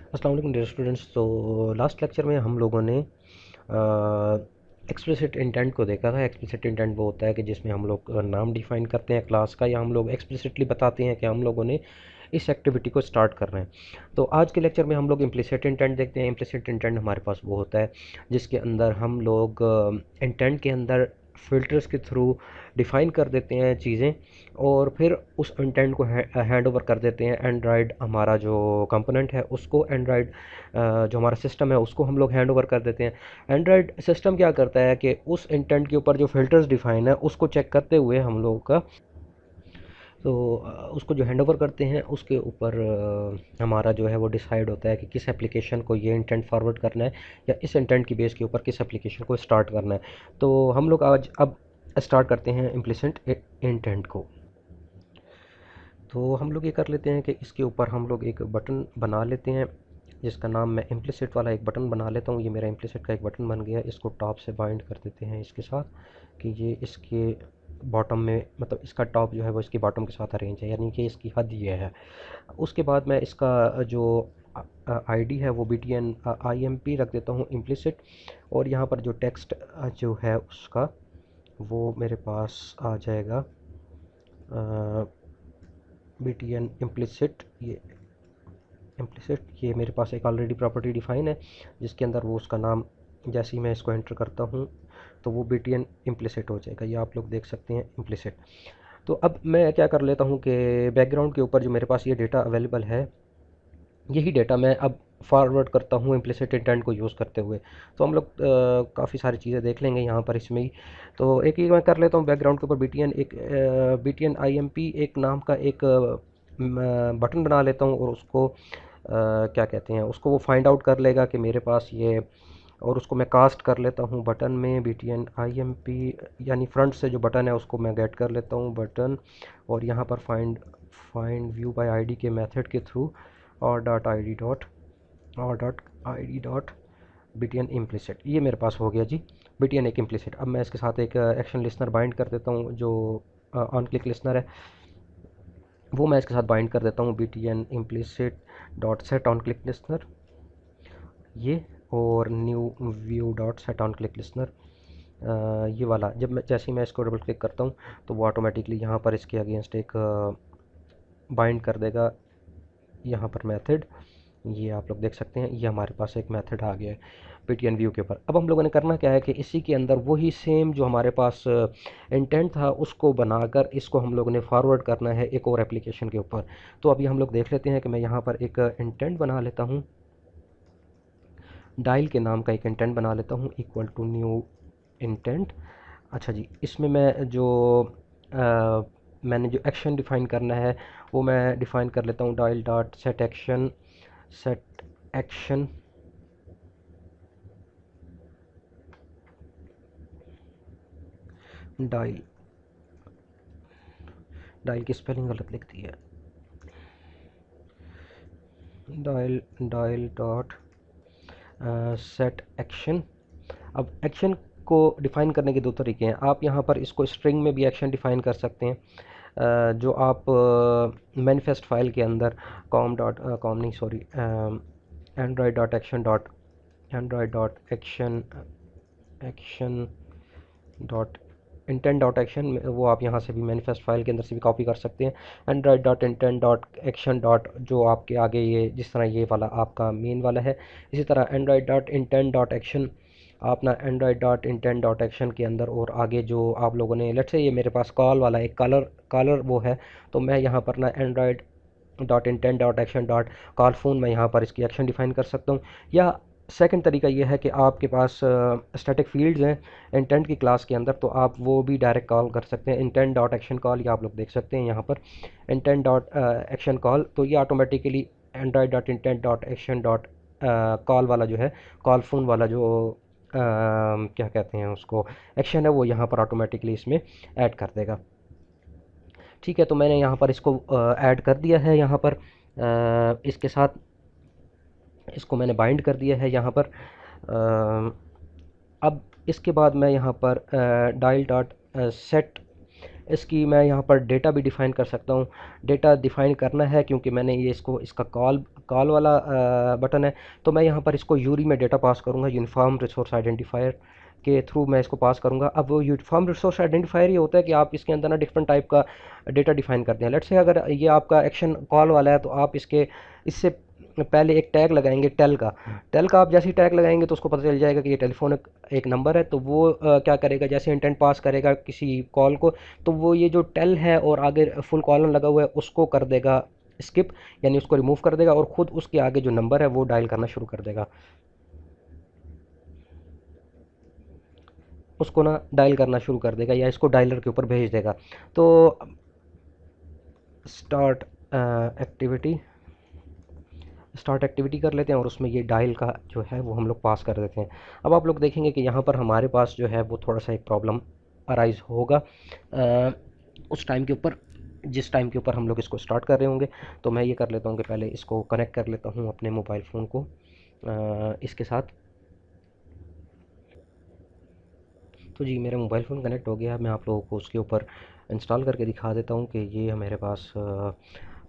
अस्सलाम वालेकुम dear students. तो लास्ट लेक्चर में हम लोगों ने एक्सप्लिसिट इंटेंट को देखा था। एक्सप्लिसिट इंटेंट वो होता है कि जिसमें हम लोग नाम डिफाइन करते हैं क्लास का, या हम लोग एक्सप्लिसिटली बताते हैं कि हम लोगों ने इस एक्टिविटी को स्टार्ट कर रहे हैं। तो आज के लेक्चर में हम लोग इम्प्लिसिट इंटेंट देखते हैं। इम्प्लिसिट इंटेंट हमारे पास वो होता है जिसके अंदर हम लोग इंटेंट के अंदर फ़िल्टर्स के थ्रू डिफ़ाइन कर देते हैं चीज़ें, और फिर उस इंटेंट को हैंड ओवर कर देते हैं। एंड्रॉयड हमारा जो कंपोनेंट है उसको, एंड्रॉयड जो हमारा सिस्टम है उसको हम लोग हैंड ओवर कर देते हैं। एंड्रॉयड सिस्टम क्या करता है कि उस इंटेंट के ऊपर जो फ़िल्टर्स डिफ़ाइन है उसको चेक करते हुए हम लोगों का, तो उसको जो हैंड ओवर करते हैं उसके ऊपर हमारा जो है वो डिसाइड होता है कि किस एप्लीकेशन को ये इंटेंट फॉरवर्ड करना है, या इस इंटेंट की बेस के ऊपर किस एप्लीकेशन को स्टार्ट करना है। तो हम लोग आज अब स्टार्ट करते हैं इम्प्लिसिट इंटेंट को। तो हम लोग ये कर लेते हैं कि इसके ऊपर हम लोग एक बटन बना लेते हैं जिसका नाम मैं इम्प्लिसिट वाला एक बटन बना लेता हूँ। ये मेरा इम्प्लिसिट का एक बटन बन गया। इसको टॉप से बाइंड कर देते हैं इसके साथ कि ये इसके बॉटम में, मतलब इसका टॉप जो है वो इसकी बॉटम के साथ अरेंज है, यानी कि इसकी हद ये है। उसके बाद मैं इसका जो आईडी है वो BTN IMP रख देता हूँ इम्प्लिसिट, और यहाँ पर जो टेक्स्ट जो है उसका वो मेरे पास आ जाएगा BTN इम्प्लिसिट। ये इम्प्लिसिट, ये मेरे पास एक ऑलरेडी प्रॉपर्टी डिफाइन है जिसके अंदर वो उसका नाम, जैसे ही मैं इसको एंटर करता हूँ तो वो BTN इम्प्लिसिट हो जाएगा। ये आप लोग देख सकते हैं इम्प्लिसिट। तो अब मैं क्या कर लेता हूँ कि बैकग्राउंड के ऊपर जो मेरे पास ये डेटा अवेलेबल है, यही डेटा मैं अब फॉरवर्ड करता हूँ इम्प्लिसिट इंटेंट को यूज़ करते हुए। तो हम लोग काफ़ी सारी चीज़ें देख लेंगे यहाँ पर इसमें ही। तो एक ही मैं कर लेता हूँ बैकग्राउंड के ऊपर BTN, एक BTN IMP एक नाम का एक बटन बना लेता हूँ, और उसको क्या कहते हैं, उसको वो फाइंड आउट कर लेगा कि मेरे पास ये, और उसको मैं कास्ट कर लेता हूँ बटन में BTN IMP, यानी फ्रंट से जो बटन है उसको मैं गेट कर लेता हूँ बटन, और यहाँ पर find find view bye ID के मेथड के थ्रू और डॉट BTN इम्प्लिसिट, ये मेरे पास हो गया जी BTN एक इम्प्लिसिट। अब मैं इसके साथ एक एक्शन लिसनर बाइंड कर देता हूँ, जो ऑन क्लिक लिसनर है वो मैं इसके साथ बाइंड कर देता हूँ BTN implicit dot set on click listener ये, और new view dot set on click listener ये वाला। जब मैं, जैसे ही मैं इसको डबल क्लिक करता हूँ तो वो ऑटोमेटिकली यहाँ पर इसके अगेंस्ट एक बाइंड कर देगा यहाँ पर मेथड। ये आप लोग देख सकते हैं, ये हमारे पास एक मेथड आ गया है BTN व्यू के ऊपर। अब हम लोगों ने करना क्या है कि इसी के अंदर वही सेम जो हमारे पास इंटेंट था उसको बनाकर इसको हम लोगों ने फॉरवर्ड करना है एक और एप्लीकेशन के ऊपर। तो अभी हम लोग देख लेते हैं कि मैं यहाँ पर एक इंटेंट बना लेता हूँ, डायल के नाम का एक इंटेंट बना लेता हूँ, इक्वल टू न्यू इंटेंट। अच्छा जी, इसमें मैं जो मैंने जो एक्शन डिफ़ाइन करना है वो मैं डिफ़ाइन कर लेता हूँ, dial dot set action, set action dial, dial की स्पेलिंग गलत लिख दी है, dial dial dot set action. अब एक्शन को डिफ़ाइन करने के दो तरीके हैं। आप यहाँ पर इसको स्ट्रिंग में भी एक्शन डिफ़ाइन कर सकते हैं, जो आप मैनिफेस्ट फाइल के अंदर कॉम डॉट कॉम नहीं sorry Android dot action dot Android dot action action dot intent dot action, वो आप यहाँ से भी मैनिफेस्ट फाइल के अंदर से भी कॉपी कर सकते हैं। Android dot intent dot action dot, जो आपके आगे ये जिस तरह ये वाला आपका मेन वाला है, इसी तरह Android dot intent dot action आप ना Android dot intent dot action के अंदर, और आगे जो आप लोगों ने, लेट्स से ये मेरे पास कॉल वाला एक कॉलर कॉलर वो है, तो मैं यहाँ पर ना Android dot intent dot action dot call phone में यहाँ पर इसकी एक्शन डिफाइन कर सकता हूँ। या सेकंड तरीका ये है कि आपके पास स्टैटिक फील्ड्स हैं इंटेंट की क्लास के अंदर, तो आप वो भी डायरेक्ट कॉल कर सकते हैं। इंटेंट डॉट एक्शन कॉल, ये आप लोग देख सकते हैं यहाँ पर इंटेंट डॉट एक्शन कॉल, तो ये automatically Android dot intent dot action dot call वाला जो है, कॉल फोन वाला जो क्या कहते हैं उसको, एक्शन है, वो यहाँ पर ऑटोमेटिकली इसमें ऐड कर देगा। ठीक है, तो मैंने यहाँ पर इसको ऐड कर दिया है। यहाँ पर इसके साथ इसको मैंने बाइंड कर दिया है यहाँ पर। अब इसके बाद मैं यहाँ पर डायल डॉट सेट, इसकी मैं यहाँ पर डेटा भी डिफ़ाइन कर सकता हूँ। डेटा डिफ़ाइन करना है क्योंकि मैंने ये इसको इसका कॉल कॉल वाला बटन है, तो मैं यहाँ पर इसको यूरी में डेटा पास करूँगा, यूनिफॉर्म रिसोर्स आइडेंटिफायर के थ्रू मैं इसको पास करूँगा। अब वो यूनिफॉर्म रिसोर्स आइडेंटिफायर ये होता है कि आप इसके अंदर ना डिफरेंट टाइप का डेटा डिफाइन करते हैं। लेट्स से अगर ये आपका एक्शन कॉल वाला है तो आप इससे पहले एक टैग लगाएंगे टेल का आप जैसे ही टैग लगाएंगे तो उसको पता चल जाएगा कि ये टेलीफोन एक नंबर है। तो वो क्या करेगा, जैसे इंटेंट पास करेगा किसी कॉल को, तो वो ये जो टेल है और आगे फुल कॉलन लगा हुआ है उसको कर देगा स्किप, यानी उसको रिमूव कर देगा और ख़ुद उसके आगे जो नंबर है वो डायल करना शुरू कर देगा, उसको ना डायल करना शुरू कर देगा या इसको डायलर के ऊपर भेज देगा। तो स्टार्ट एक्टिविटी स्टार्ट एक्टिविटी कर लेते हैं और उसमें ये डायल का जो है वो हम लोग पास कर देते हैं। अब आप लोग देखेंगे कि यहाँ पर हमारे पास जो है वो थोड़ा सा एक प्रॉब्लम अराइज होगा उस टाइम के ऊपर, जिस टाइम के ऊपर हम लोग इसको स्टार्ट कर रहे होंगे। तो मैं ये कर लेता हूँ कि पहले इसको कनेक्ट कर लेता हूँ अपने मोबाइल फ़ोन को इसके साथ। तो जी मेरा मोबाइल फ़ोन कनेक्ट हो गया। मैं आप लोगों को उसके ऊपर इंस्टॉल करके दिखा देता हूँ कि ये मेरे पास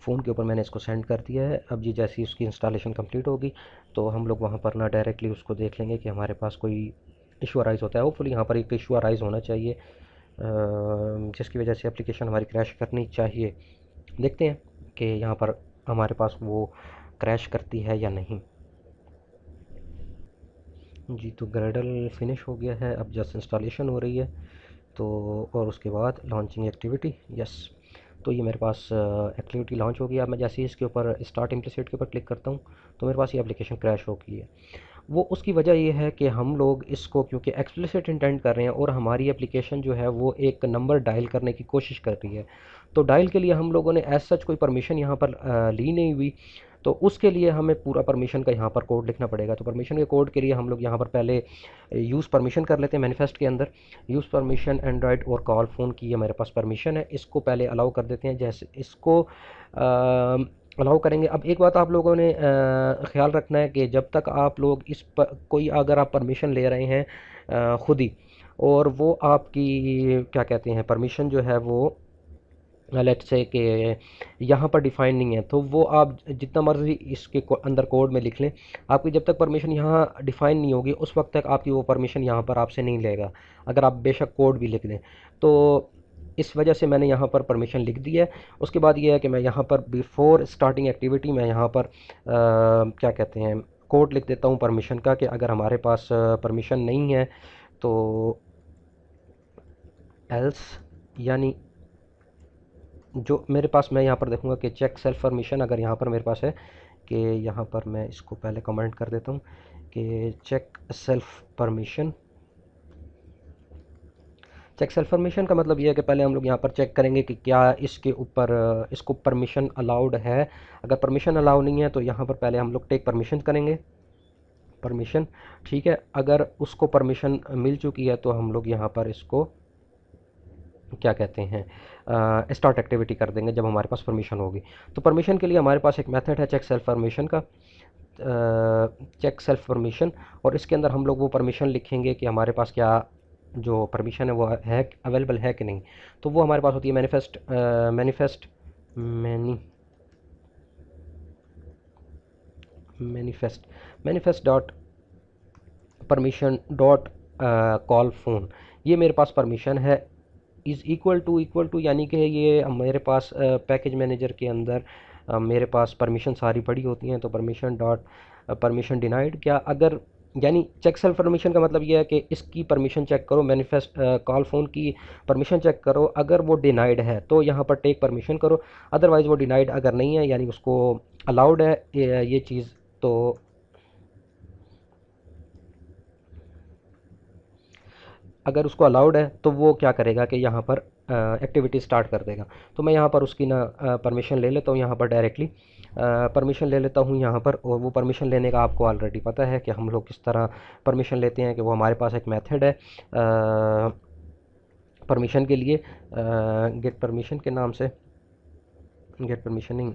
फ़ोन के ऊपर मैंने इसको सेंड कर दिया है। अब जी जैसी उसकी इंस्टॉलेशन कंप्लीट होगी तो हम लोग वहाँ पर ना डायरेक्टली उसको देख लेंगे कि हमारे पास कोई इशू अराइज़ होता है। होपफुली यहाँ पर एक इशू अराइज़ होना चाहिए जिसकी वजह से एप्लीकेशन हमारी क्रैश करनी चाहिए। देखते हैं कि यहाँ पर हमारे पास वो क्रैश करती है या नहीं। जी तो ग्रेडल फिनिश हो गया है, अब जस्ट इंस्टॉलेशन हो रही है। तो और उसके बाद लॉन्चिंग एक्टिविटी, यस। तो ये मेरे पास एक्टिविटी लॉन्च हो गई। अब मैं जैसे ही इसके ऊपर स्टार्ट इम्प्लिसिट के ऊपर क्लिक करता हूँ तो मेरे पास ये एप्लीकेशन क्रैश हो गई है। वो उसकी वजह ये है कि हम लोग इसको क्योंकि एक्सप्लिसिट इंटेंट कर रहे हैं और हमारी एप्लीकेशन जो है वो एक नंबर डायल करने की कोशिश कर रही है। तो डायल के लिए हम लोगों ने एज सच कोई परमिशन यहाँ पर ली नहीं हुई। तो उसके लिए हमें पूरा परमिशन का यहाँ पर कोड लिखना पड़ेगा। तो परमिशन के कोड के लिए हम लोग यहाँ पर पहले यूज़ परमिशन कर लेते हैं मैनिफेस्ट के अंदर। यूज़ परमिशन एंड्रॉयड और कॉल फ़ोन की ये मेरे पास परमिशन है, इसको पहले अलाउ कर देते हैं। जैसे इसको अलाउ करेंगे। अब एक बात आप लोगों ने ख़्याल रखना है कि जब तक आप लोग कोई अगर आप परमिशन ले रहे हैं ख़ुद ही, और वो आपकी क्या कहते हैं परमिशन जो है वो लेट्स से कि यहाँ पर डिफ़ाइन नहीं है, तो वो आप जितना मर्ज़ी इसके अंदर कोड में लिख लें, आपकी जब तक परमिशन यहाँ डिफ़ाइन नहीं होगी उस वक्त तक आपकी वो परमिशन यहाँ पर आपसे नहीं लेगा, अगर आप बेशक कोड भी लिख लें। तो इस वजह से मैंने यहाँ पर परमिशन लिख दी है। उसके बाद ये है कि मैं यहाँ पर बिफ़ोर स्टार्टिंग एक्टिविटी मैं यहाँ पर क्या कहते हैं कोड लिख देता हूँ परमिशन का, कि अगर हमारे पास परमिशन नहीं है तो एल्स, यानी जो मेरे पास मैं यहाँ पर देखूँगा कि चेक सेल्फ परमिशन अगर यहाँ पर मेरे पास है, कि यहाँ पर मैं इसको पहले कमेंट कर देता हूँ कि check self permission. Check self permission का मतलब ये है कि पहले हम लोग यहाँ पर चेक करेंगे कि क्या इसके ऊपर इसको परमिशन अलाउड है। अगर परमिशन अलाउ नहीं है तो यहाँ पर पहले हम लोग टेक परमिशन करेंगे, परमिशन, ठीक है। अगर उसको परमिशन मिल चुकी है तो हम लोग यहाँ पर इसको क्या कहते हैं स्टार्ट एक्टिविटी कर देंगे जब हमारे पास परमिशन होगी। तो परमिशन के लिए हमारे पास एक मेथड है चेक सेल्फ परमिशन का, चेक सेल्फ परमिशन, और इसके अंदर हम लोग वो परमिशन लिखेंगे कि हमारे पास क्या जो परमिशन है वो है अवेलेबल है कि नहीं। तो वो हमारे पास होती है manifest dot permission dot call phone. ये मेरे पास परमिशन है इज़ इक्वल टू यानी कि ये मेरे पास पैकेज मैनेजर के अंदर मेरे पास परमिशन सारी पड़ी होती हैं। तो परमिशन डॉट परमिशन डिनाइड, क्या अगर यानी चेक सेल्फ परमिशन का मतलब ये है कि इसकी परमिशन चेक करो, मैनिफेस्ट कॉल फ़ोन की परमिशन चेक करो, अगर वो डिनाइड है तो यहाँ पर टेक परमिशन करो, अदरवाइज़ वो डिनाइड अगर नहीं है यानी उसको अलाउड है ये चीज़, तो अगर उसको अलाउड है तो वो क्या करेगा कि यहाँ पर एक्टिविटी स्टार्ट कर देगा। तो मैं यहाँ पर उसकी ना परमिशन ले लेता हूँ, यहाँ पर डायरेक्टली परमिशन ले लेता हूँ यहाँ पर। और वो परमिशन लेने का आपको ऑलरेडी पता है कि हम लोग किस तरह परमिशन लेते हैं, कि वो हमारे पास एक मेथड है परमिशन के लिए गेट परमिशन के नाम से, गेट परमिशन नहीं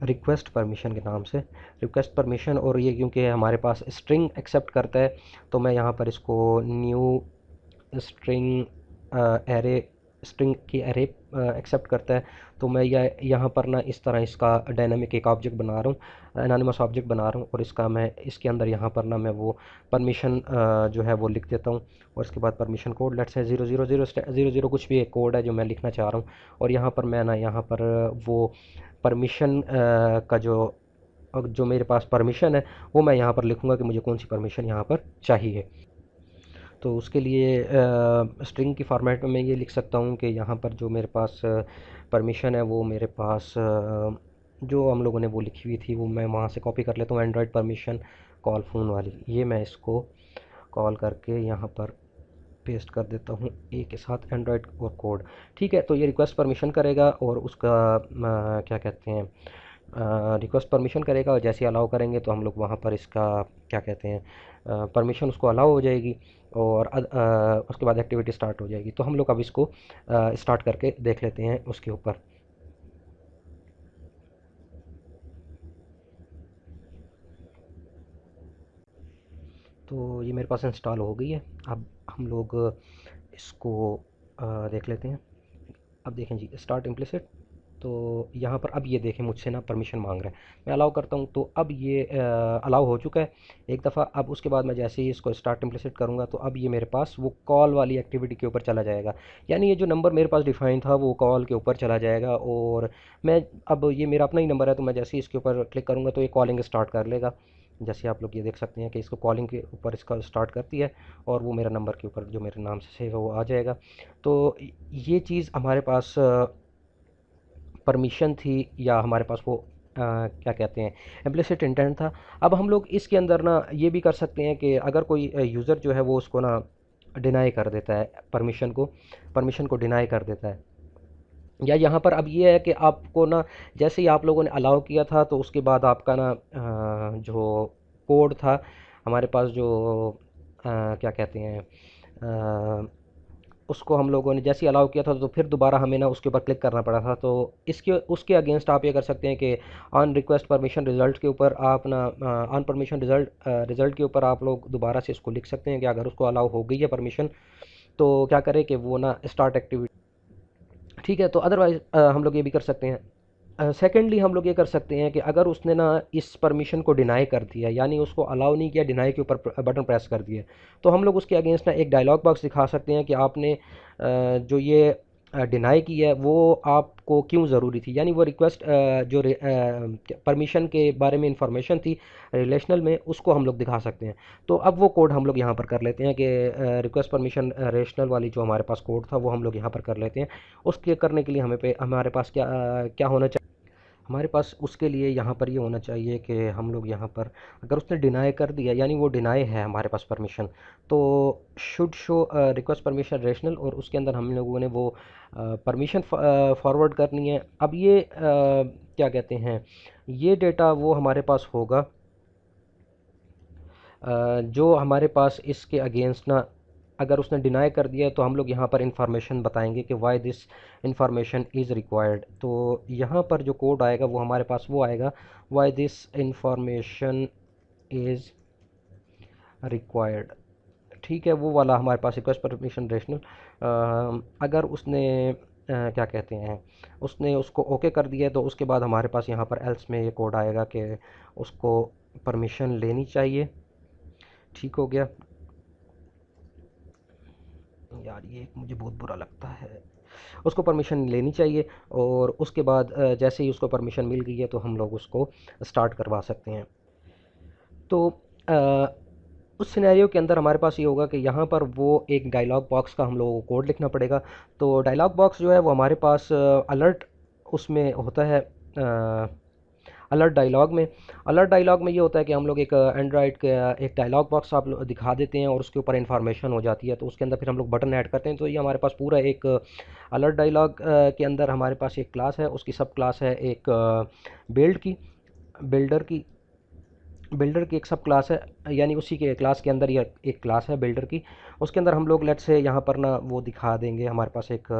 रिक्वेस्ट परमिशन के नाम से, रिक्वेस्ट परमिशन। और ये क्योंकि हमारे पास स्ट्रिंग एक्सेप्ट करता है तो मैं यहाँ पर इसको न्यू स्ट्रिंग एरे स्ट्रिंग की एरे एक्सेप्ट करता है। तो मैं यहाँ पर ना इस तरह इसका डायनामिक एक ऑब्जेक्ट बना रहा हूँ, एनोनिमस ऑब्जेक्ट बना रहा हूँ, और इसका मैं इसके अंदर यहाँ पर ना मैं वो परमिशन जो है वो लिख देता हूँ। और इसके बाद परमिशन कोड लेट्स से 000 कुछ भी एक कोड है जो मैं लिखना चाह रहा हूँ। और यहाँ पर मैं ना यहाँ पर वो परमिशन का जो मेरे पास परमिशन है वो मैं यहाँ पर लिखूँगा कि मुझे कौन सी परमिशन यहाँ पर चाहिए। तो उसके लिए स्ट्रिंग की फॉर्मेट में मैं ये लिख सकता हूँ कि यहाँ पर जो मेरे पास परमिशन है वो मेरे पास जो हम लोगों ने वो लिखी हुई थी वो मैं वहाँ से कॉपी कर लेता हूँ, एंड्रॉयड परमिशन कॉल फ़ोन वाली, ये मैं इसको कॉल करके यहाँ पर पेस्ट कर देता हूँ ए के साथ एंड्रॉयड और कोड। ठीक है, तो ये रिक्वेस्ट परमिशन करेगा और उसका क्या कहते हैं रिक्वेस्ट परमिशन करेगा, और जैसे अलाउ करेंगे तो हम लोग वहाँ पर इसका क्या कहते हैं परमिशन उसको अलाउ हो जाएगी, और उसके बाद एक्टिविटी स्टार्ट हो जाएगी। तो हम लोग अब इसको स्टार्ट करके देख लेते हैं उसके ऊपर। तो ये मेरे पास इंस्टॉल हो गई है। अब हम लोग इसको देख लेते हैं। अब देखें जी, स्टार्ट इम्प्लिसिट। तो यहाँ पर अब ये देखें मुझसे ना परमिशन मांग रहा है, मैं अलाउ करता हूँ तो अब ये अलाउ हो चुका है एक दफ़ा। अब उसके बाद मैं जैसे ही इसको स्टार्ट इम्प्लिसिट करूँगा तो अब ये मेरे पास वो कॉल वाली एक्टिविटी के ऊपर चला जाएगा, यानी ये जो नंबर मेरे पास डिफाइन था वो कॉल के ऊपर चला जाएगा। और मैं अब ये मेरा अपना ही नंबर है तो मैं जैसे ही इसके ऊपर क्लिक करूँगा तो ये कॉलिंग स्टार्ट कर लेगा। जैसे आप लोग ये देख सकते हैं कि इसको कॉलिंग के ऊपर इसका स्टार्ट करती है, और वो मेरा नंबर के ऊपर जो मेरे नाम से सेव है वो आ जाएगा। तो ये चीज़ हमारे पास परमिशन थी, या हमारे पास वो क्या कहते हैं इम्प्लिसिट इंटेंट था। अब हम लोग इसके अंदर ना ये भी कर सकते हैं कि अगर कोई यूज़र जो है वो उसको ना डिनाई कर देता है परमिशन को डिनाई कर देता है, या यहाँ पर अब ये है कि आपको ना जैसे ही आप लोगों ने अलाउ किया था तो उसके बाद आपका ना जो कोड था हमारे पास जो क्या कहते हैं उसको हम लोगों ने जैसे ही अलाउ किया था तो फिर दोबारा हमें ना उसके ऊपर क्लिक करना पड़ा था। तो इसके उसके अगेंस्ट आप ये कर सकते हैं कि ऑन रिक्वेस्ट परमिशन रिज़ल्ट के ऊपर आप ना ऑन परमिशन रिज़ल्ट के ऊपर आप लोग दोबारा से इसको लिख सकते हैं कि अगर उसको अलाउ हो गई है परमिशन तो क्या करें कि वो ना स्टार्ट एक्टिविटी। ठीक है, तो अदरवाइज़ हम लोग ये भी कर सकते हैं। सेकेंडली हम लोग ये कर सकते हैं कि अगर उसने ना इस परमिशन को डिनाई कर दिया, यानी उसको अलाउ नहीं किया, डिनाई के ऊपर बटन प्रेस कर दिया, तो हम लोग उसके अगेंस्ट ना एक डायलॉग बॉक्स दिखा सकते हैं कि आपने जो ये डिनाई की है वो आपको क्यों ज़रूरी थी, यानी वो रिक्वेस्ट जो परमिशन के बारे में इंफॉर्मेशन थी रिलेशनल में उसको हम लोग दिखा सकते हैं। तो अब वो कोड हम लोग यहाँ पर कर लेते हैं कि रिक्वेस्ट परमिशन रेशनल वाली जो हमारे पास कोड था वो हम लोग यहाँ पर कर लेते हैं। उसके करने के लिए हमारे पास क्या होना चाहिए, हमारे पास उसके लिए यहाँ पर ये होना चाहिए कि हम लोग यहाँ पर अगर उसने डिनाई कर दिया, यानी वो डिनाई है हमारे पास परमिशन, तो should show request permission rational, और उसके अंदर हम लोगों ने वो परमिशन फॉरवर्ड करनी है। अब ये क्या कहते हैं ये डेटा वो हमारे पास होगा जो हमारे पास इसके अगेंस्ट ना अगर उसने डिनाई कर दिया तो हम लोग यहाँ पर इंफॉर्मेशन बताएंगे कि why this information is required. तो यहाँ पर जो कोड आएगा वो हमारे पास वो आएगा why this information is required. ठीक है, वो वाला हमारे पास रिक्वेस्ट परमिशन रेशनल अगर उसने क्या कहते हैं उसने उसको ओके कर दिया तो उसके बाद हमारे पास यहाँ पर एल्स में ये कोड आएगा कि उसको परमिशन लेनी चाहिए। ठीक हो गया यार, ये मुझे बहुत बुरा लगता है। उसको परमिशन लेनी चाहिए, और उसके बाद जैसे ही उसको परमिशन मिल गई है तो हम लोग उसको स्टार्ट करवा सकते हैं। तो अ, उस सिनेरियो के अंदर हमारे पास ये होगा कि यहाँ पर वो एक डायलॉग बॉक्स का हम लोगों को कोड लिखना पड़ेगा। तो डायलॉग बॉक्स जो है वो हमारे पास अलर्ट उसमें होता है अलर्ट डायलॉग में ये होता है कि हम लोग एक एंड्रॉयड का एक डायलॉग बॉक्स आप दिखा देते हैं और उसके ऊपर इन्फॉर्मेशन हो जाती है, तो उसके अंदर फिर हम लोग बटन ऐड करते हैं। तो ये हमारे पास पूरा एक अलर्ट डायलॉग के अंदर हमारे पास एक क्लास है, उसकी सब क्लास है एक बिल्ड की बिल्डर की बिल्डर की एक सब क्लास है, यानी उसी के क्लास के अंदर ये एक क्लास है बिल्डर की। उसके अंदर हम लोग लेट से यहाँ पर ना वो दिखा देंगे, हमारे पास एक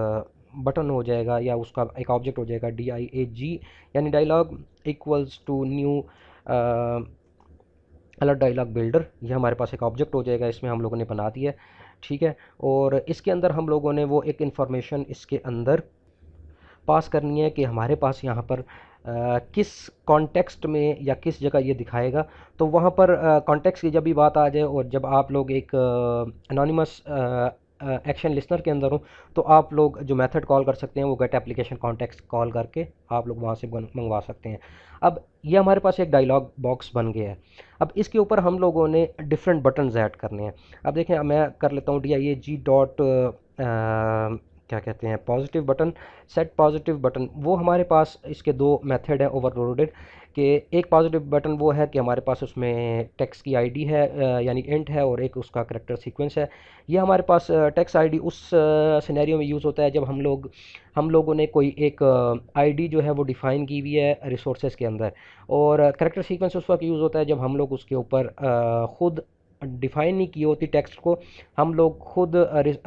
बटन हो जाएगा या उसका एक ऑब्जेक्ट हो जाएगा DIAG, यानी dialogue equals to new alert dialogue builder. ये हमारे पास एक ऑब्जेक्ट हो जाएगा, इसमें हम लोगों ने बना दिया है। ठीक है। और इसके अंदर हम लोगों ने वो एक इंफॉर्मेशन इसके अंदर पास करनी है कि हमारे पास यहाँ पर किस कॉन्टेक्स्ट में या किस जगह ये दिखाएगा। तो वहाँ पर कॉन्टेक्स्ट की जब भी बात आ जाए और जब आप लोग एक अनोनिमस एक्शन लिसनर के अंदर हो, तो आप लोग जो मेथड कॉल कर सकते हैं वो गेट एप्लीकेशन कॉन्टेक्स्ट कॉल करके आप लोग वहाँ से मंगवा सकते हैं। अब ये हमारे पास एक डायलॉग बॉक्स बन गया है। अब इसके ऊपर हम लोगों ने डिफरेंट बटन्स ऐड करने हैं। अब देखें, मैं कर लेता हूँ DIAG डॉट क्या कहते हैं, positive button, set positive button. वो हमारे पास इसके दो मेथड है ओवरलोडेड कि एक पॉजिटिव बटन वो है कि हमारे पास उसमें टेक्स्ट की आईडी है, यानी इंट है, और एक उसका करेक्टर सीक्वेंस है। ये हमारे पास टेक्स्ट आईडी उस सिनेरियो में यूज़ होता है जब हम लोगों ने कोई एक आईडी जो है वो डिफ़ाइन की हुई है रिसोर्सेज के अंदर। और करेक्टर सीक्वेंस उस वक्त यूज़ होता है जब हम लोग उसके ऊपर खुद डिफ़ाइन नहीं की होती टेक्स्ट को। हम लोग खुद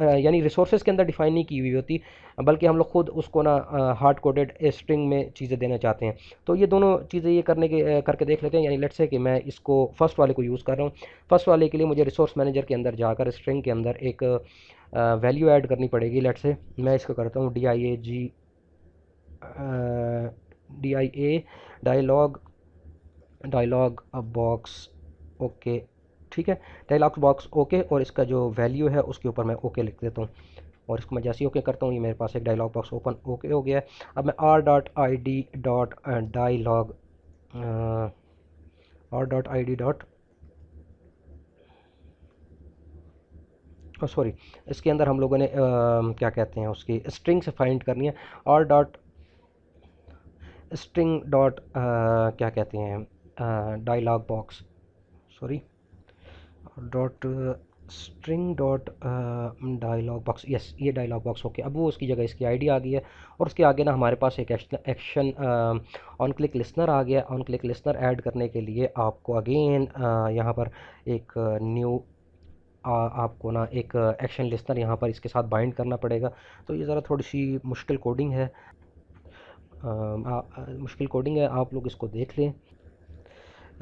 यानी रिसोर्सेज के अंदर डिफ़ाइन नहीं की हुई होती, बल्कि हम लोग खुद उसको ना हार्ड कोडेड स्ट्रिंग में चीज़ें देना चाहते हैं। तो ये दोनों चीज़ें ये करके देख लेते हैं। यानी लेट्स से कि मैं इसको फर्स्ट वाले को यूज़ कर रहा हूँ। फर्स्ट वाले के लिए मुझे रिसोर्स मैनेजर के अंदर जाकर स्ट्रिंग के अंदर एक वैल्यू ऐड करनी पड़ेगी। लेट्स से मैं इसको करता हूँ DIA dialogue dialogue box okay, ठीक है। डायलॉग बॉक्स ओके, और इसका जो वैल्यू है उसके ऊपर मैं ओके लिख देता हूँ। और इसको मैं जैसे ही ओके करता हूँ ये मेरे पास एक डायलॉग बॉक्स ओपन ओके हो गया है। अब मैं r.id.dialog सॉरी, इसके अंदर हम लोगों ने क्या कहते हैं उसकी स्ट्रिंग से फाइंड करनी है। r डॉट स्ट्रिंग डॉट क्या कहते हैं dialogue box, sorry, dot string dot dialogue box, yes, ये डायलॉग बॉक्स ओके। अब वो उसकी जगह इसकी आईडी आ गई है, और उसके आगे ना हमारे पास एक एक्शन ऑन क्लिक लिसनर आ गया। ऑन क्लिक लिसनर ऐड करने के लिए आपको अगेन यहाँ पर एक न्यू आपको ना एक एक्शन लिसनर यहाँ पर इसके साथ बाइंड करना पड़ेगा। तो ये ज़रा थोड़ी सी मुश्किल कोडिंग है, मुश्किल कोडिंग है, आप लोग इसको देख लें।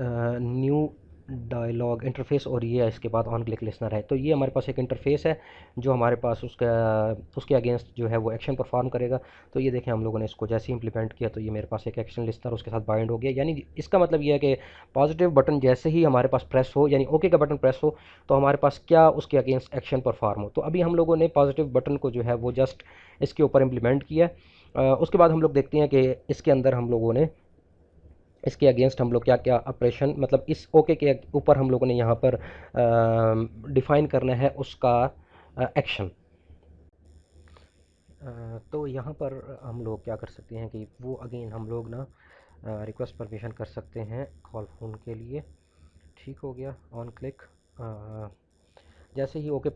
न्यू डायलॉग इंटरफेस, और ये इसके बाद ऑन क्लिक लिसनर है। तो ये हमारे पास एक इंटरफेस है जो हमारे पास उसके अगेंस्ट जो है वो एक्शन परफॉर्म करेगा। तो ये देखें, हम लोगों ने इसको जैसे ही इंप्लीमेंट किया तो ये मेरे पास एक एक्शन लिसनर उसके साथ बाइंड हो गया। यानी इसका मतलब ये है कि पॉजिटिव बटन जैसे ही हमारे पास प्रेस हो, यानी ओके का बटन प्रेस हो, तो हमारे पास क्या उसके अगेंस्ट एक्शन परफॉर्म हो। तो अभी हम लोगों ने पॉजिटिव बटन को जो है वो जस्ट इसके ऊपर इम्प्लीमेंट किया है। उसके बाद हम लोग देखते हैं कि इसके अंदर हम लोगों ने इसके अगेंस्ट हम लोग क्या क्या ऑपरेशन, मतलब इस ओके के ऊपर हम लोगों ने यहाँ पर डिफ़ाइन करना है उसका एक्शन। तो यहाँ पर हम लोग क्या कर सकते हैं कि वो अगेन हम लोग ना रिक्वेस्ट परमिशन कर सकते हैं कॉल फ़ोन के लिए। ठीक हो गया, ऑन क्लिक जैसे ही ओके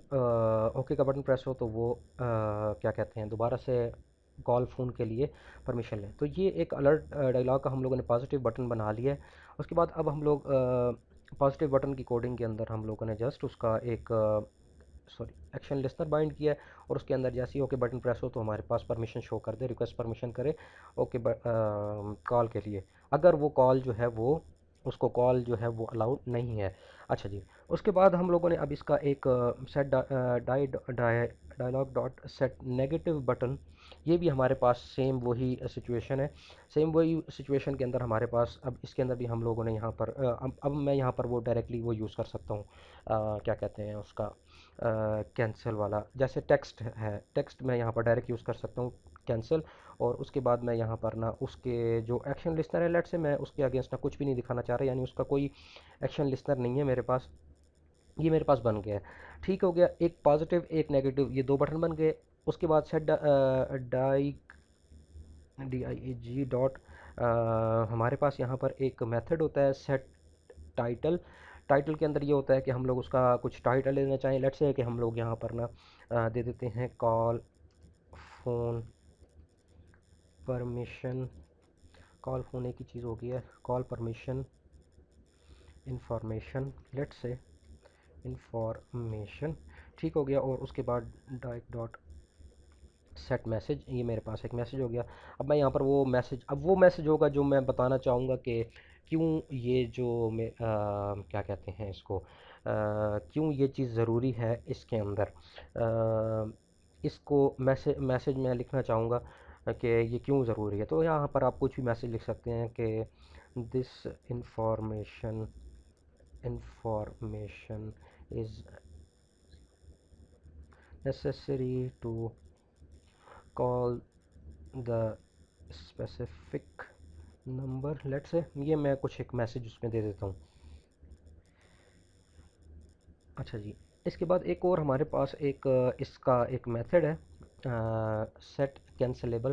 का बटन प्रेस हो तो वो क्या कहते हैं दोबारा से कॉल फ़ोन के लिए परमिशन लें। तो ये एक अलर्ट डायलॉग का हम लोगों ने पॉजिटिव बटन बना लिया है। उसके बाद अब हम लोग पॉजिटिव बटन की कोडिंग के अंदर हम लोगों ने जस्ट उसका एक सॉरी एक्शन लिस्टर बाइंड किया है, और उसके अंदर जैसे ही ओके बटन प्रेस हो तो हमारे पास परमिशन शो कर दे, रिक्वेस्ट परमिशन करे ओके कॉल के लिए, अगर वो कॉल जो है वो उसको कॉल जो है वो अलाउड नहीं है। अच्छा जी, उसके बाद हम लोगों ने अब इसका एक set dialogue dot set negative button, ये भी हमारे पास सेम वही सिचुएशन है। सेम वही सिचुएशन के अंदर हमारे पास अब इसके अंदर भी हम लोगों ने यहाँ पर अब मैं यहाँ पर वो डायरेक्टली वो यूज़ कर सकता हूँ, क्या कहते हैं उसका कैंसिल वाला। जैसे टेक्स्ट है, टेक्स्ट मैं यहाँ पर डायरेक्ट यूज़ कर सकता हूँ कैंसिल, और उसके बाद मैं यहाँ पर ना उसके जो एक्शन लिस्नर है, लेट से मैं उसके अगेंस्ट ना कुछ भी नहीं दिखाना चाह रहा, यानी उसका कोई एक्शन लिस्नर नहीं है मेरे पास। ये मेरे पास बन गया है। ठीक हो गया, एक पॉजिटिव एक नेगेटिव, ये दो बटन बन गए। उसके बाद सेट DIAG डॉट हमारे पास यहाँ पर एक मेथड होता है सेट टाइटल। टाइटल के अंदर ये होता है कि हम लोग उसका कुछ टाइटल लेना चाहें। लेट्स से कि हम लोग यहाँ पर ना दे देते हैं call phone permission. Call phone एक ही चीज़ हो गई है, call permission information, let's say information. ठीक हो गया, और उसके बाद डाइक डॉट सेट मैसेज, ये मेरे पास एक मैसेज हो गया। अब मैं यहाँ पर वो मैसेज, अब वो मैसेज होगा जो मैं बताना चाहूँगा कि क्यों ये जो मैं क्या कहते हैं इसको क्यों ये चीज़ ज़रूरी है इसके अंदर। इसको मैसेज में लिखना चाहूँगा कि ये क्यों ज़रूरी है। तो यहाँ पर आप कुछ भी मैसेज लिख सकते हैं कि this information is necessary to call the specific number, let's say ये मैं कुछ एक मैसेज उसमें दे देता हूँ। अच्छा जी, इसके बाद एक और हमारे पास एक इसका एक मेथड है सेट कैंसिलेबल।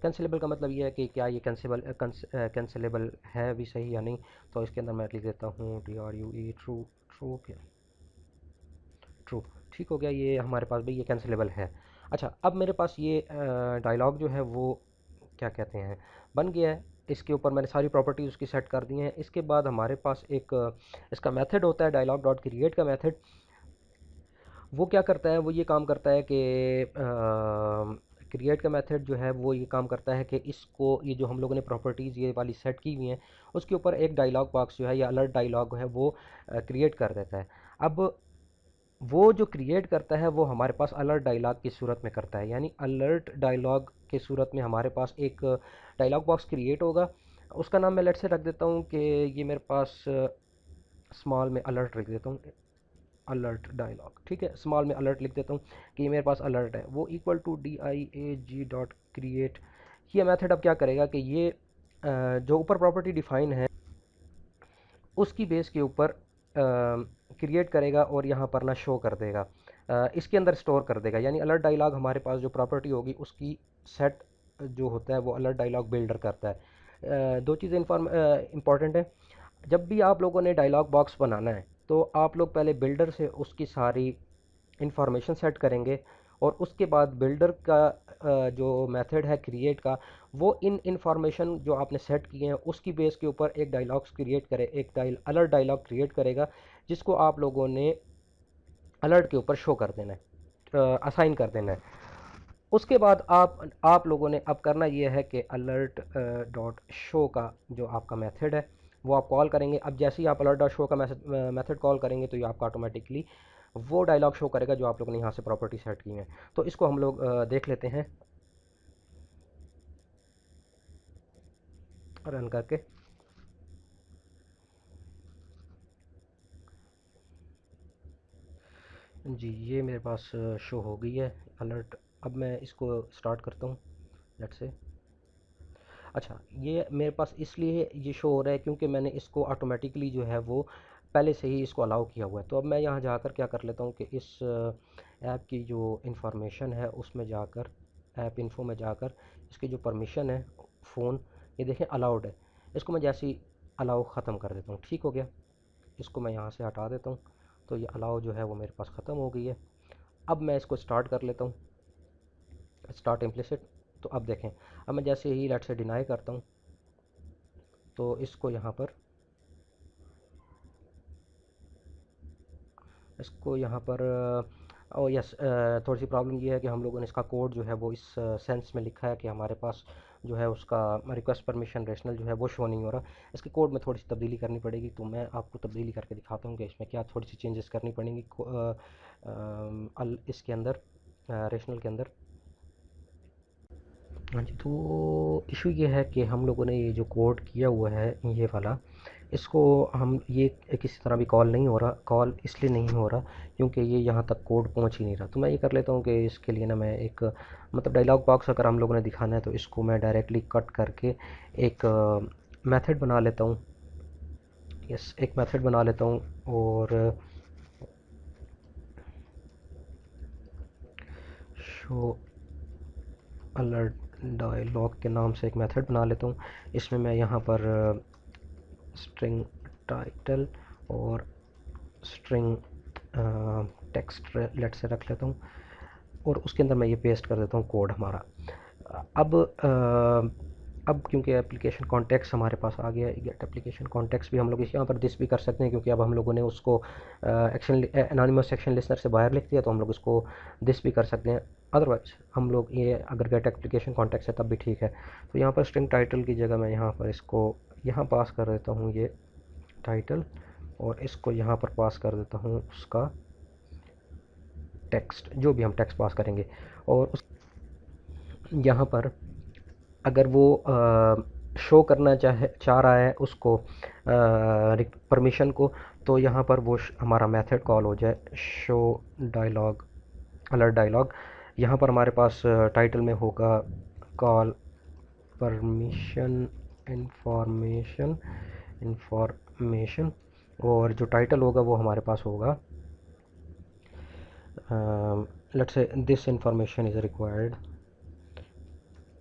कैंसिलेबल का मतलब ये है कि क्या ये कैंसिलेबल है भी सही या नहीं। तो इसके अंदर मैं लिख देता हूँ TRUE ट्रू। ट्रू क्या, ट्रू, ठीक हो गया। ये हमारे पास भी ये कैंसिलेबल है। अच्छा, अब मेरे पास ये डायलॉग जो है वो क्या कहते हैं बन गया है। इसके ऊपर मैंने सारी प्रॉपर्टीज़ उसकी सेट कर दी हैं। इसके बाद हमारे पास एक इसका मेथड होता है डायलॉग डॉट क्रिएट का मेथड। वो क्या करता है, वो ये काम करता है कि क्रिएट का मेथड जो है वो ये काम करता है कि इसको ये जो हम लोगों ने प्रॉपर्टीज़ ये वाली सेट की हुई हैं उसके ऊपर एक डायलॉग बॉक्स जो है या अलर्ट डायलॉग है वो क्रिएट कर देता है। अब वो जो क्रिएट करता है वो हमारे पास अलर्ट डायलॉग की सूरत में करता है, यानी अलर्ट डायलॉग की सूरत में हमारे पास एक डायलॉग बॉक्स क्रिएट होगा। उसका नाम मैं लेट से रख देता हूँ कि ये मेरे पास स्मॉल में अलर्ट लिख देता हूँ, अलर्ट डायलॉग, ठीक है। स्मॉल में अलर्ट लिख देता हूँ कि ये मेरे पास अलर्ट है। वो equal to diag dot create. ये मेथड अब क्या करेगा कि ये जो ऊपर प्रॉपर्टी डिफाइन है उसकी बेस के ऊपर क्रिएट करेगा और यहाँ पर ना शो कर देगा, इसके अंदर स्टोर कर देगा। यानी अलर्ट डायलॉग हमारे पास जो प्रॉपर्टी होगी उसकी सेट जो होता है वो अलर्ट डायलॉग बिल्डर करता है। दो चीज़ें इंपॉर्टेंट है। जब भी आप लोगों ने डायलॉग बॉक्स बनाना है तो आप लोग पहले बिल्डर से उसकी सारी इंफॉर्मेशन सेट करेंगे और उसके बाद बिल्डर का जो मेथड है क्रिएट का वो इन इंफॉर्मेशन जो आपने सेट किए हैं उसकी बेस के ऊपर एक डायलॉग्स क्रिएट करे, एक अलर्ट डायलॉग क्रिएट करेगा जिसको आप लोगों ने अलर्ट के ऊपर शो कर देना है, असाइन कर देना है। उसके बाद आप लोगों ने अब करना ये है कि अलर्ट डॉट शो का जो आपका मेथड है वो आप कॉल करेंगे। अब जैसे ही आप अलर्ट डॉट शो का मेथड कॉल करेंगे तो ये आपका ऑटोमेटिकली वो डायलॉग शो करेगा जो आप लोगों ने यहाँ से प्रॉपर्टी सेट की है। तो इसको हम लोग देख लेते हैं रन करके। जी, ये मेरे पास शो हो गई है अलर्ट। अब मैं इसको स्टार्ट करता हूँ लेट्स से। अच्छा, ये मेरे पास इसलिए ये शो हो रहा है क्योंकि मैंने इसको ऑटोमेटिकली जो है वो पहले से ही इसको अलाउ किया हुआ है। तो अब मैं यहाँ जाकर क्या कर लेता हूँ कि इस ऐप की जो इंफॉर्मेशन है उसमें जाकर, ऐप इन्फो में जाकर इसकी जो परमिशन है फ़ोन, ये देखें अलाउड है, इसको मैं जैसे ही अलाउ ख़त्म कर देता हूँ, ठीक हो गया। इसको मैं यहाँ से हटा देता हूँ तो ये अलाउ जो है वो मेरे पास ख़त्म हो गई है। अब मैं इसको स्टार्ट कर लेता हूँ, स्टार्ट इम्प्लिसिट। तो अब देखें, अब मैं जैसे ही लेट से डिनाई करता हूँ तो इसको यहाँ पर ओ यस, थोड़ी सी प्रॉब्लम ये है कि हम लोगों ने इसका कोड जो है वो इस सेंस में लिखा है कि हमारे पास जो है उसका रिक्वेस्ट परमिशन रेशनल जो है वो शो नहीं हो रहा। इसके कोड में थोड़ी सी तब्दीली करनी पड़ेगी, तो मैं आपको तब्दीली करके दिखाता हूँ कि इसमें क्या थोड़ी सी चेंजेस करनी पड़ेंगी इसके अंदर रेशनल के अंदर। हाँ जी, तो इशू ये है कि हम लोगों ने ये जो कोड किया हुआ है ये वाला, इसको हम ये किसी तरह भी कॉल नहीं हो रहा। कॉल इसलिए नहीं हो रहा क्योंकि ये यहाँ तक कोड पहुँच ही नहीं रहा। तो मैं ये कर लेता हूँ कि इसके लिए ना मैं एक मतलब डायलॉग बॉक्स अगर हम लोगों ने दिखाना है तो इसको मैं डायरेक्टली कट करके एक मेथड बना लेता हूँ। यस, एक मेथड बना लेता हूँ और शो अलर्ट डायलॉग के नाम से एक मेथड बना लेता हूँ। इसमें मैं यहाँ पर स्ट्रिंग टाइटल और स्ट्रिंग टेक्स्ट लेट से रख लेता हूँ और उसके अंदर मैं ये पेस्ट कर देता हूँ कोड हमारा। अब अब क्योंकि एप्लीकेशन कॉन्टेक्स्ट हमारे पास आ गया है, गेट एप्लीकेशन कॉन्टेक्स्ट भी हम लोग यहाँ पर दिस भी कर सकते हैं क्योंकि अब हम लोगों ने उसको एक्शन एनोनिमस सेक्शन लिस्नर से बाहर लिख दिया, तो हम लोग इसको दिस भी कर सकते हैं। अदरवाइज हम लोग ये अगर गेट एप्लीकेशन कॉन्टेक्स्ट है तब भी ठीक है। तो यहाँ पर स्ट्रिंग टाइटल की जगह मैं यहाँ पर इसको यहाँ पास कर देता हूँ ये टाइटल और इसको यहाँ पर पास कर देता हूँ उसका टेक्स्ट, जो भी हम टेक्स्ट पास करेंगे। और उस यहाँ पर अगर वो शो करना चाह रहा है उसको परमिशन को, तो यहाँ पर वो हमारा मेथड कॉल हो जाए शो डायलॉग, अलर्ट डायलॉग। यहाँ पर हमारे पास टाइटल में होगा कॉल परमिशन इंफॉर्मेशन इंफॉर्मेशन, और जो टाइटल होगा वो हमारे पास होगा let's say this information is required,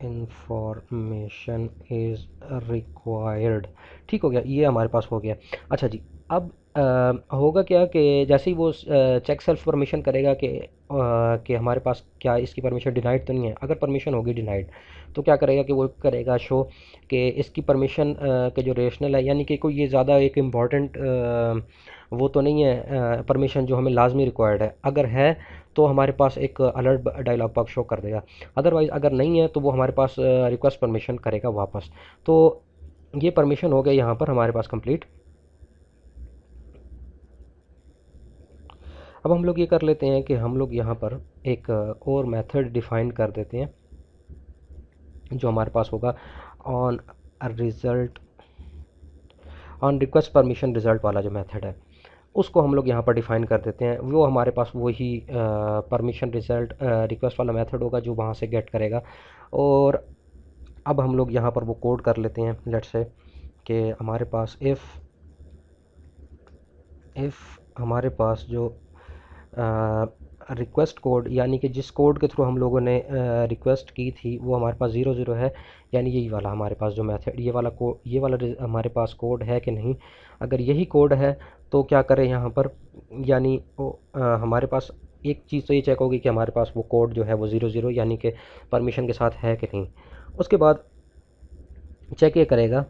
information is required. ठीक हो गया, ये हमारे पास हो गया। अच्छा जी, अब होगा क्या कि जैसे ही वो चेक सेल्फ परमिशन करेगा कि हमारे पास क्या इसकी परमिशन डिनाइड तो नहीं है। अगर परमिशन होगी डिनाइड तो क्या करेगा कि वो करेगा शो कि इसकी परमिशन के जो रेशनल है, यानी कि कोई ये ज़्यादा एक इम्पॉर्टेंट वो तो नहीं है परमिशन जो हमें लाजमी रिक्वायर्ड है। अगर है तो हमारे पास एक अलर्ट डायलॉग बॉक्स शो कर देगा। अदरवाइज़ अगर नहीं है तो वो हमारे पास रिक्वेस्ट परमिशन करेगा वापस। तो ये परमिशन हो गया यहाँ पर हमारे पास कंप्लीट। अब हम लोग ये कर लेते हैं कि हम लोग यहाँ पर एक और मेथड डिफ़ाइन कर देते हैं जो हमारे पास होगा on result, on request permission result वाला जो मेथड है उसको हम लोग यहाँ पर डिफ़ाइन कर देते हैं। वो हमारे पास वही परमिशन रिज़ल्ट रिक्वेस्ट वाला मेथड होगा जो वहाँ से गेट करेगा। और अब हम लोग यहाँ पर वो कोड कर लेते हैं। लेट्स से कि हमारे पास इफ़ हमारे पास जो रिक्वेस्ट कोड, यानी कि जिस कोड के थ्रू हम लोगों ने रिक्वेस्ट की थी वो हमारे पास 00 है, यानी यही वाला हमारे पास जो मेथड, ये वाला हमारे पास कोड है कि नहीं। अगर यही कोड है तो क्या करें यहाँ पर, यानी हमारे पास एक चीज़ तो ये चेक होगी कि हमारे पास वो कोड जो है वो 00 यानी कि परमिशन के साथ है कि नहीं। उसके बाद चेक ये करेगा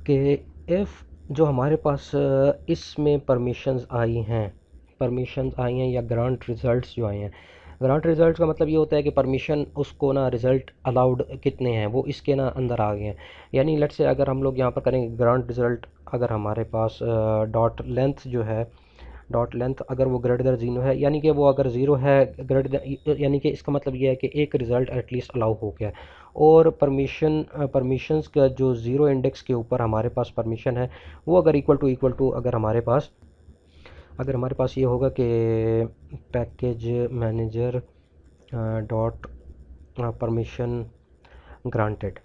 कि इफ़ जो हमारे पास इसमें परमिशंस आई हैं या ग्रांट रिज़ल्ट्स जो आए हैं। ग्रांट रिज़ल्ट्स का मतलब ये होता है कि परमिशन उसको ना रिज़ल्ट अलाउड कितने हैं वो इसके ना अंदर आ गए हैं। यानी लेट्स से अगर हम लोग यहाँ पर करेंगे ग्रांट रिज़ल्ट, अगर हमारे पास डॉट लेंथ जो है, डॉट लेंथ अगर वो ग्रेटर देन 0 है, यानी कि वो अगर 0 है ग्रेटर देन, यानी कि इसका मतलब ये है कि एक रिज़ल्ट एटलीस्ट अलाउ हो गया। और परमिशंस का जो 0 इंडेक्स के ऊपर हमारे पास परमिशन है वो अगर इक्वल टू अगर हमारे पास ये होगा कि package manager dot permission granted,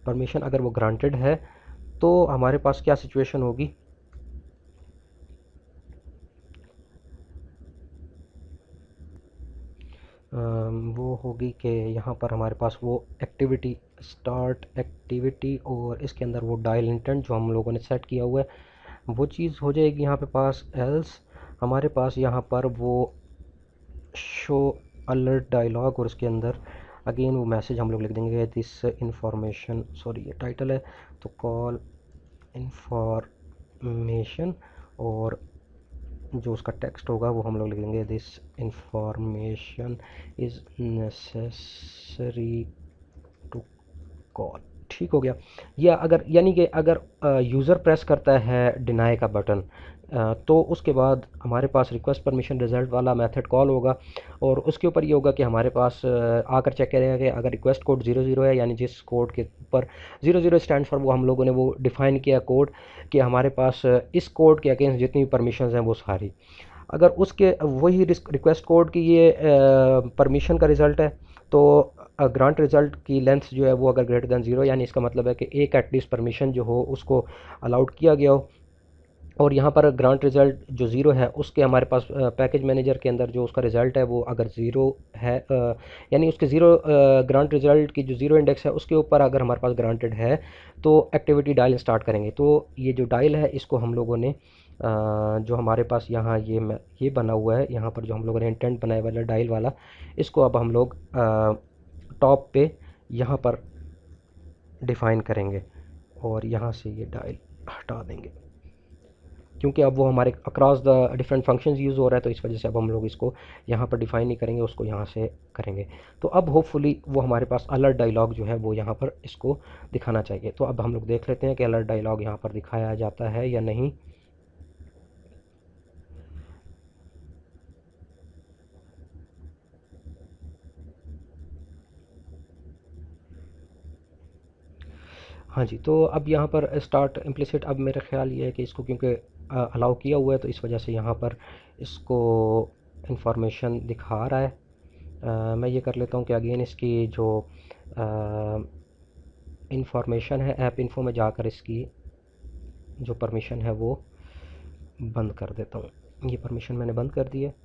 permission अगर वो ग्रांटेड है तो हमारे पास क्या सिचुएशन होगी, वो होगी कि यहाँ पर हमारे पास वो एक्टिविटी स्टार्ट एक्टिविटी और इसके अंदर वो डायल इंटेंट जो हम लोगों ने सेट किया हुआ है वो चीज़ हो जाएगी यहाँ पे पास। एल्स हमारे पास यहाँ पर वो शो अलर्ट डायलॉग और उसके अंदर अगेन वो मैसेज हम लोग लिख देंगे दिस इंफॉर्मेशन, सॉरी ये टाइटल है तो कॉल इंफॉर्मेशन, और जो उसका टेक्स्ट होगा वो हम लोग लिख देंगे this information is necessary to call. ठीक हो गया। या अगर यानी कि अगर यूज़र प्रेस करता है डिनाई का बटन तो उसके बाद हमारे पास रिक्वेस्ट परमिशन रिज़ल्ट वाला मेथड कॉल होगा और उसके ऊपर ये होगा कि हमारे पास आकर चेक करेगा कि अगर रिक्वेस्ट कोड 00 है, यानी जिस कोड के ऊपर 00 स्टैंड फॉर, वो हम लोगों ने वो डिफ़ाइन किया कोड कि हमारे पास इस कोड के अगेंस्ट जितनी भी परमिशंस हैं वो सारी, अगर उसके वही रिक्वेस्ट कोड की ये परमिशन का रिज़ल्ट है तो ग्रांट रिज़ल्ट की लेंथ जो है वो अगर ग्रेटर दैन 0, यानी इसका मतलब है कि एक एटलीस्ट परमिशन जो हो उसको अलाउड किया गया हो। और यहाँ पर ग्रांट रिज़ल्ट जो 0 है उसके हमारे पास पैकेज मैनेजर के अंदर जो उसका रिज़ल्ट है वो अगर 0 है, यानी उसके 0 ग्रांट रिज़ल्ट की जो 0 इंडेक्स है उसके ऊपर अगर हमारे पास ग्रांटेड है तो एक्टिविटी डायल स्टार्ट करेंगे। तो ये जो डायल है इसको हम लोगों ने जो हमारे पास यहाँ ये बना हुआ है, यहाँ पर जो हम लोगों ने इंटेंट बनाया वाला डायल वाला, इसको अब हम लोग टॉप पे यहाँ पर डिफ़ाइन करेंगे और यहाँ से ये डायल हटा देंगे क्योंकि अब वो हमारे across the different functions use हो रहा है, तो इस वजह से अब हम लोग इसको यहाँ पर डिफ़ाइन नहीं करेंगे, उसको यहाँ से करेंगे। तो अब होपफुली वो हमारे पास अलर्ट डायलॉग जो है वो यहाँ पर इसको दिखाना चाहिए। तो अब हम लोग देख लेते हैं कि अलर्ट डायलॉग यहाँ पर दिखाया जाता है या नहीं। हाँ जी, तो अब यहाँ पर स्टार्ट इम्प्लिसिट, अब मेरा ख़्याल ये है कि इसको क्योंकि अलाउ किया हुआ है, तो इस वजह से यहाँ पर इसको इंफॉर्मेशन दिखा रहा है। मैं ये कर लेता हूँ कि अगेन इसकी जो इंफॉर्मेशन है ऐप इन्फो में जाकर इसकी जो परमिशन है वो बंद कर देता हूँ। ये परमिशन मैंने बंद कर दी है।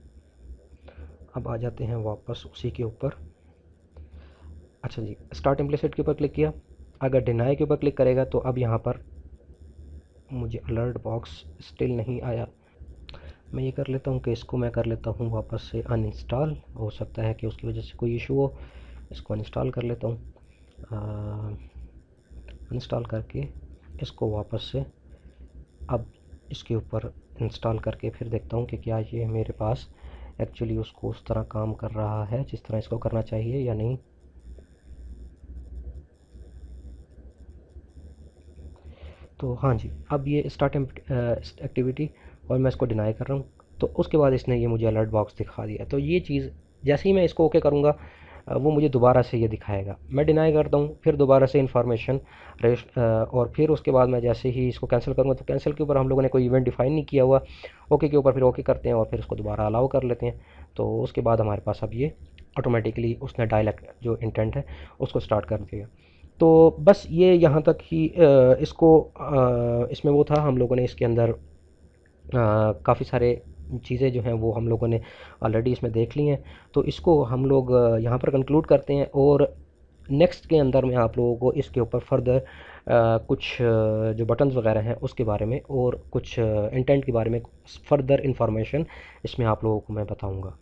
अब आ जाते हैं वापस उसी के ऊपर। अच्छा जी, स्टार्ट इम्प्लिसिट के ऊपर क्लिक किया। अगर डिनाई के ऊपर क्लिक करेगा तो अब यहाँ पर मुझे अलर्ट बॉक्स स्टिल नहीं आया। मैं ये कर लेता हूँ कि इसको मैं कर लेता हूँ वापस से अनइंस्टॉल, हो सकता है कि उसकी वजह से कोई इशू हो। इसको अनइंस्टॉल कर लेता हूँ। अनइंस्टॉल करके इसको वापस से अब इसके ऊपर इंस्टॉल करके फिर देखता हूँ कि क्या ये मेरे पास एक्चुअली उसको उस तरह काम कर रहा है जिस तरह इसको करना चाहिए या नहीं। तो हाँ जी, अब ये स्टार्ट एक्टिविटी और मैं इसको डिनाई कर रहा हूँ, तो उसके बाद इसने ये मुझे अलर्ट बॉक्स दिखा दिया। तो ये चीज़ जैसे ही मैं इसको ओके करूँगा वो मुझे दोबारा से ये दिखाएगा। मैं डिनाई करता हूँ, फिर दोबारा से इन्फॉर्मेशन और फिर उसके बाद मैं जैसे ही इसको कैंसिल करूँगा, तो कैंसिल के ऊपर हम लोगों ने कोई इवेंट डिफ़ाइन नहीं किया हुआ। ओके के ऊपर फिर ओके करते हैं और फिर उसको दोबारा अलाउ कर लेते हैं। तो उसके बाद हमारे पास अब ये ऑटोमेटिकली उसने डायलॉग जो इंटेंट है उसको स्टार्ट कर दिया। तो बस ये यहाँ तक ही इसको इसमें वो था, हम लोगों ने इसके अंदर काफ़ी सारे चीज़ें जो हैं वो हम लोगों ने ऑलरेडी इसमें देख ली हैं। तो इसको हम लोग यहाँ पर कंक्लूड करते हैं और नेक्स्ट के अंदर मैं आप लोगों को इसके ऊपर फर्दर कुछ जो बटन्स वगैरह हैं उसके बारे में और कुछ इंटेंट के बारे में फर्दर इंफॉर्मेशन इसमें आप लोगों को मैं बताऊंगा।